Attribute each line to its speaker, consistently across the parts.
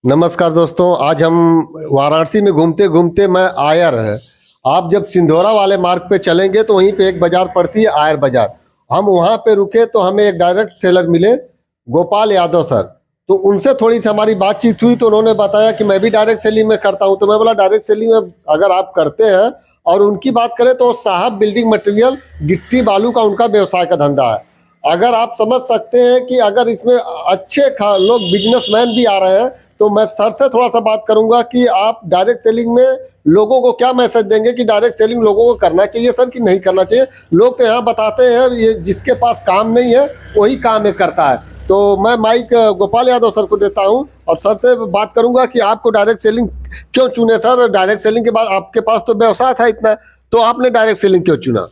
Speaker 1: नमस्कार दोस्तों, आज हम वाराणसी में घूमते घूमते मैं आयर है। आप जब सिंधोरा वाले मार्ग पे चलेंगे तो वहीं पे एक बाजार पड़ती है, आयर बाजार। हम वहाँ पे रुके तो हमें एक डायरेक्ट सेलर मिले, गोपाल यादव सर। तो उनसे थोड़ी सी हमारी बातचीत हुई तो उन्होंने बताया कि मैं भी डायरेक्ट सेलिंग में करता हूँ। तो मैं बोला डायरेक्ट सेलिंग में अगर आप करते हैं, और उनकी बात करें तो साहब बिल्डिंग मटेरियल गिट्टी बालू का उनका व्यवसाय का धंधा है। अगर आप समझ सकते हैं कि अगर इसमें अच्छे लोग बिजनेसमैन भी आ रहे हैं, तो मैं सर से थोड़ा सा बात करूंगा कि आप डायरेक्ट सेलिंग में लोगों को क्या मैसेज देंगे कि डायरेक्ट सेलिंग लोगों को करना चाहिए सर कि नहीं करना चाहिए। लोग तो यहाँ बताते हैं ये जिसके पास काम नहीं है वही काम है करता है। तो मैं माइक गोपाल यादव सर को देता हूँ और सर से बात करूंगा कि आपको डायरेक्ट सेलिंग क्यों चुने सर। डायरेक्ट सेलिंग के बाद आपके पास तो व्यवसाय था इतना, तो आपने डायरेक्ट सेलिंग क्यों चुना?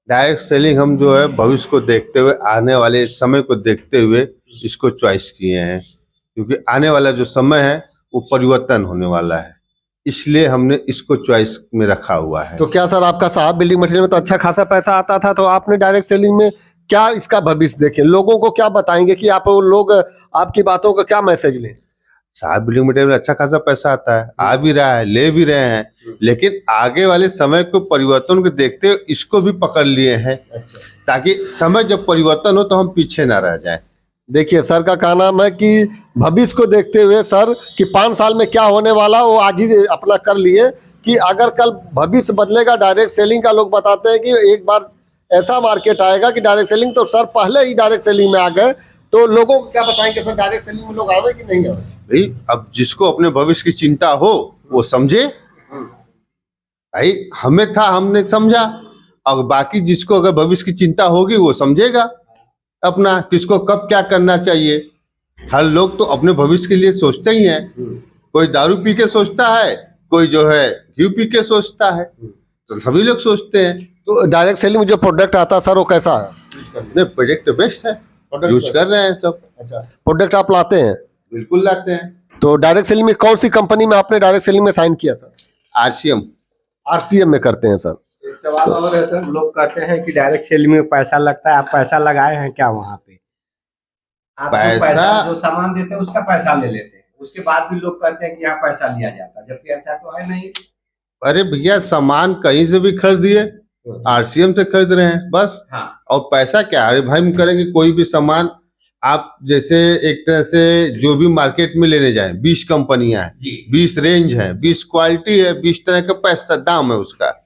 Speaker 2: डायरेक्ट सेलिंग हम जो है भविष्य को देखते हुए, आने वाले समय को देखते हुए इसको चॉइस किए हैं, क्योंकि आने वाला जो समय है वो परिवर्तन होने वाला है, इसलिए हमने इसको चॉइस में रखा हुआ है।
Speaker 1: तो क्या सर आपका साहब बिल्डिंग मटेरियल में तो अच्छा खासा पैसा आता था, तो आपने डायरेक्ट सेलिंग में क्या इसका भविष्य देखे, लोगों को क्या बताएंगे कि आप लोग आपकी बातों का क्या मैसेज लें?
Speaker 2: साहब बिल्डिंग मटेरियल में अच्छा खासा पैसा आता है, आ भी रहा है, ले भी रहे हैं, लेकिन आगे वाले समय को परिवर्तन को देखते हुए इसको भी पकड़ लिए हैं, ताकि समय जब परिवर्तन हो तो हम पीछे ना रह जाएं।
Speaker 1: देखिए सर का कहना है कि भविष्य को देखते हुए सर कि 5 साल में क्या होने वाला वो आज ही अपना कर लिए कि अगर कल भविष्य बदलेगा डायरेक्ट सेलिंग का। लोग बताते हैं कि एक बार ऐसा मार्केट आएगा कि डायरेक्ट सेलिंग, तो सर पहले ही डायरेक्ट सेलिंग में आ गए। तो लोगों को क्या बताएंगे सर, डायरेक्ट सेलिंग में लोग आवे कि नहीं आवे?
Speaker 2: भाई अब जिसको अपने भविष्य की चिंता हो वो समझे। भाई हमें था, हमने समझा, और बाकी जिसको अगर भविष्य की चिंता होगी वो समझेगा अपना किसको कब क्या करना चाहिए। हर लोग तो अपने भविष्य के लिए सोचते ही हैं। कोई दारू पी के सोचता है, कोई जो है घी पी के सोचता है, तो सभी लोग सोचते हैं।
Speaker 1: तो डायरेक्ट सेलिंग में जो प्रोडक्ट आता है सर वो कैसा है?
Speaker 2: प्रोडक्ट बेस्ट है, यूज कर रहे हैं सब।
Speaker 1: अच्छा, प्रोडक्ट आप लाते हैं?
Speaker 2: बिल्कुल लाते हैं।
Speaker 1: तो डायरेक्ट सेलिंग में कौन सी कंपनी में आपने डायरेक्ट सेलिंग में साइन किया सर?
Speaker 2: आरसीएम।
Speaker 1: आरसीएम में करते हैं सर।
Speaker 3: एक सवाल और है सर, लोग कहते हैं कि डायरेक्ट सेलिंग में पैसा लगता है, आप पैसा लगाए हैं क्या वहाँ पे? आप जो पैसा जो सामान देते हैं उसका पैसा ले लेते हैं, उसके बाद भी लोग कहते हैं कि यहाँ पैसा लिया जाता है, जबकि ऐसा तो है नहीं।
Speaker 2: अरे भैया सामान कहीं से भी खरीदिए, आरसीएम से खरीद रहे हैं बस।
Speaker 3: हाँ।
Speaker 2: और पैसा क्या, अरे भाई हम करेंगे कोई भी सामान आप जैसे एक तरह से जो भी मार्केट में लेने जाएं, 20 कंपनियां हैं, 20 रेंज है, 20 क्वालिटी है, 20 तरह का पैसा दाम है उसका।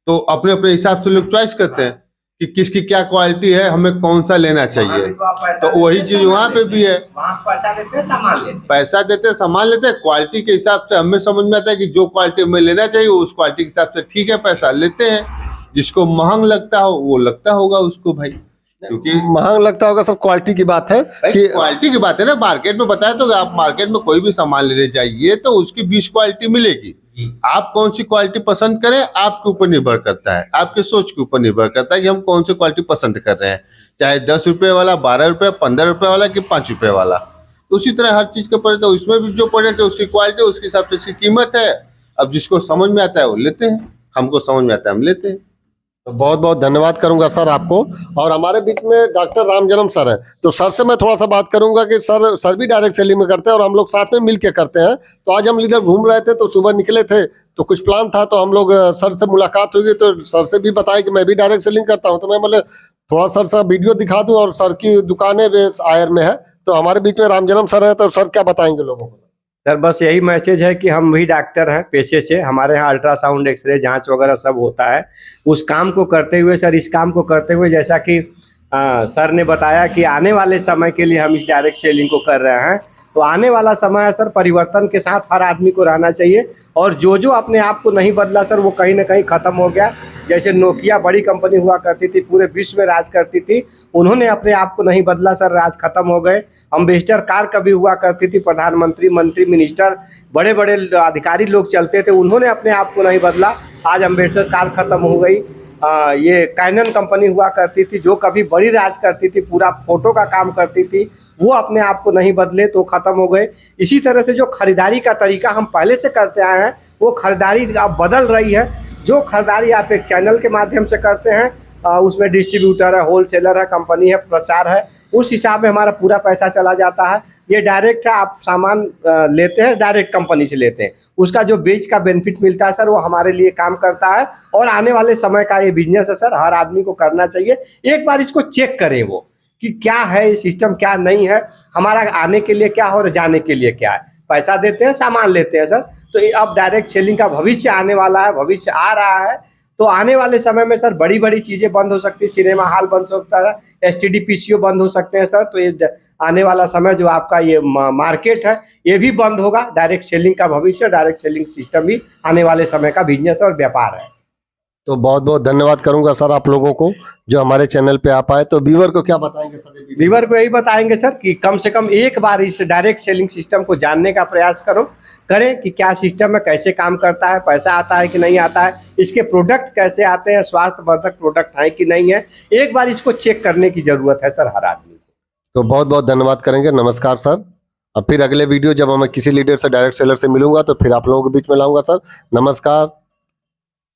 Speaker 2: तो अपने अपने हिसाब से लोग चॉइस करते हैं कि किसकी क्या क्वालिटी है, हमें कौन सा लेना चाहिए। तो वही चीज वहाँ पे भी है,
Speaker 3: वहाँ पैसा देते हैं, सामान लेते हैं।
Speaker 2: पैसा देते हैं, सामान लेते हैं, क्वालिटी के हिसाब से हमें समझ में आता है कि जो क्वालिटी हमें लेना चाहिए उस क्वालिटी के हिसाब से ठीक है पैसा लेते हैं। जिसको महंग लगता हो वो लगता होगा उसको भाई, क्योंकि
Speaker 1: महंग लगता होगा सर, क्वालिटी की बात है कि
Speaker 2: क्वालिटी की बात है ना। मार्केट में बताया तो आप मार्केट में कोई भी सामान लेने जाइए तो उसकी 20 क्वालिटी मिलेगी। आप कौन सी क्वालिटी पसंद करें आपके ऊपर निर्भर करता है, आपके सोच के ऊपर निर्भर करता है कि हम कौन सी क्वालिटी पसंद कर रहे हैं, चाहे 10 रुपये वाला, 12 रुपये, 15 रुपये वाला कि 5 रुपये वाला। उसी तरह हर चीज का प्रोडक्ट है, उसमें भी जो प्रोडक्ट है उसकी क्वालिटी, उसके हिसाब से उसकी कीमत है। अब जिसको समझ में आता है वो लेते हैं, हमको समझ में आता है हम लेते हैं।
Speaker 1: तो बहुत बहुत धन्यवाद करूंगा सर आपको। और हमारे बीच में डॉक्टर रामजन्म सर है, तो सर से मैं थोड़ा सा बात करूंगा कि सर भी डायरेक्ट सेलिंग में करते हैं और हम लोग साथ में मिल के करते हैं। तो आज हम इधर घूम रहे थे तो सुबह निकले थे तो कुछ प्लान था, तो हम लोग सर से मुलाकात हुई तो सर से भी बताया कि मैं भी डायरेक्ट सेलिंग करता हूँ। तो मैं बोले थोड़ा सर सा वीडियो दिखा दूँ, और सर की दुकानें आयर में है। तो हमारे बीच में रामजन्म सर है, तो सर क्या बताएंगे लोगों को?
Speaker 3: सर बस यही मैसेज है कि हम भी डॉक्टर हैं पेशे से, हमारे यहाँ अल्ट्रासाउंड, एक्सरे, जांच वगैरह सब होता है। उस काम को करते हुए सर, इस काम को करते हुए जैसा कि सर ने बताया कि आने वाले समय के लिए हम इस डायरेक्ट सेलिंग को कर रहे हैं, तो आने वाला समय है सर, परिवर्तन के साथ हर आदमी को रहना चाहिए। और जो जो अपने आप को नहीं बदला सर वो कहीं ना कहीं ख़त्म हो गया। जैसे नोकिया बड़ी कंपनी हुआ करती थी, पूरे विश्व में राज करती थी, उन्होंने अपने आप को नहीं बदला सर, राज खत्म हो गए। अम्बेसडर कार कभी हुआ करती थी, प्रधानमंत्री, मंत्री, मिनिस्टर, बड़े बड़े अधिकारी लोग चलते थे, उन्होंने अपने आप को नहीं बदला, आज अम्बेसडर कार खत्म हो गई। ये कैनन कंपनी हुआ करती थी जो कभी बड़ी राज करती थी, पूरा फोटो का काम करती थी, वो अपने आप को नहीं बदले तो ख़त्म हो गए। इसी तरह से जो खरीदारी का तरीका हम पहले से करते आए हैं वो खरीदारी अब बदल रही है। जो खरीदारी आप एक चैनल के माध्यम से करते हैं, उसमें डिस्ट्रीब्यूटर है, होलसेलर है, कंपनी है, प्रचार है, उस हिसाब में हमारा पूरा पैसा चला जाता है। ये डायरेक्ट है, आप सामान लेते हैं डायरेक्ट कंपनी से लेते हैं, उसका जो बेच का बेनिफिट मिलता है सर वो हमारे लिए काम करता है। और आने वाले समय का ये बिजनेस है सर, हर आदमी को करना चाहिए। एक बार इसको चेक करें वो कि क्या है ये सिस्टम, क्या नहीं है, हमारा आने के लिए क्या है और जाने के लिए क्या है। पैसा देते हैं, सामान लेते हैं सर। तो ये अब डायरेक्ट सेलिंग का भविष्य आने वाला है, भविष्य आ रहा है। तो आने वाले समय में सर बड़ी बड़ी चीज़ें बंद हो सकती है, सिनेमा हॉल बंद हो सकता है, एसटीडी पीसीओ बंद हो सकते हैं सर। तो ये आने वाला समय जो आपका ये मार्केट है ये भी बंद होगा। डायरेक्ट सेलिंग का भविष्य, डायरेक्ट सेलिंग सिस्टम भी आने वाले समय का बिजनेस और व्यापार है।
Speaker 1: तो बहुत बहुत धन्यवाद करूंगा सर आप लोगों को जो हमारे चैनल पे आप आए। तो व्यूअर को क्या बताएंगे सर?
Speaker 3: व्यूअर को यही बताएंगे सर कि कम से कम एक बार इस डायरेक्ट सेलिंग सिस्टम को जानने का प्रयास करें कि क्या सिस्टम है, कैसे काम करता है, पैसा आता है कि नहीं आता है, इसके प्रोडक्ट कैसे आते हैं, स्वास्थ्यवर्धक प्रोडक्ट हैं कि नहीं है। एक बार इसको चेक करने की जरूरत है सर हर आदमी को।
Speaker 1: तो बहुत बहुत धन्यवाद करेंगे। नमस्कार सर। अब फिर अगले वीडियो जब मैं किसी लीडर से, डायरेक्ट सेलर से मिलूंगा तो फिर आप लोगों के बीच में लाऊंगा सर। नमस्कार।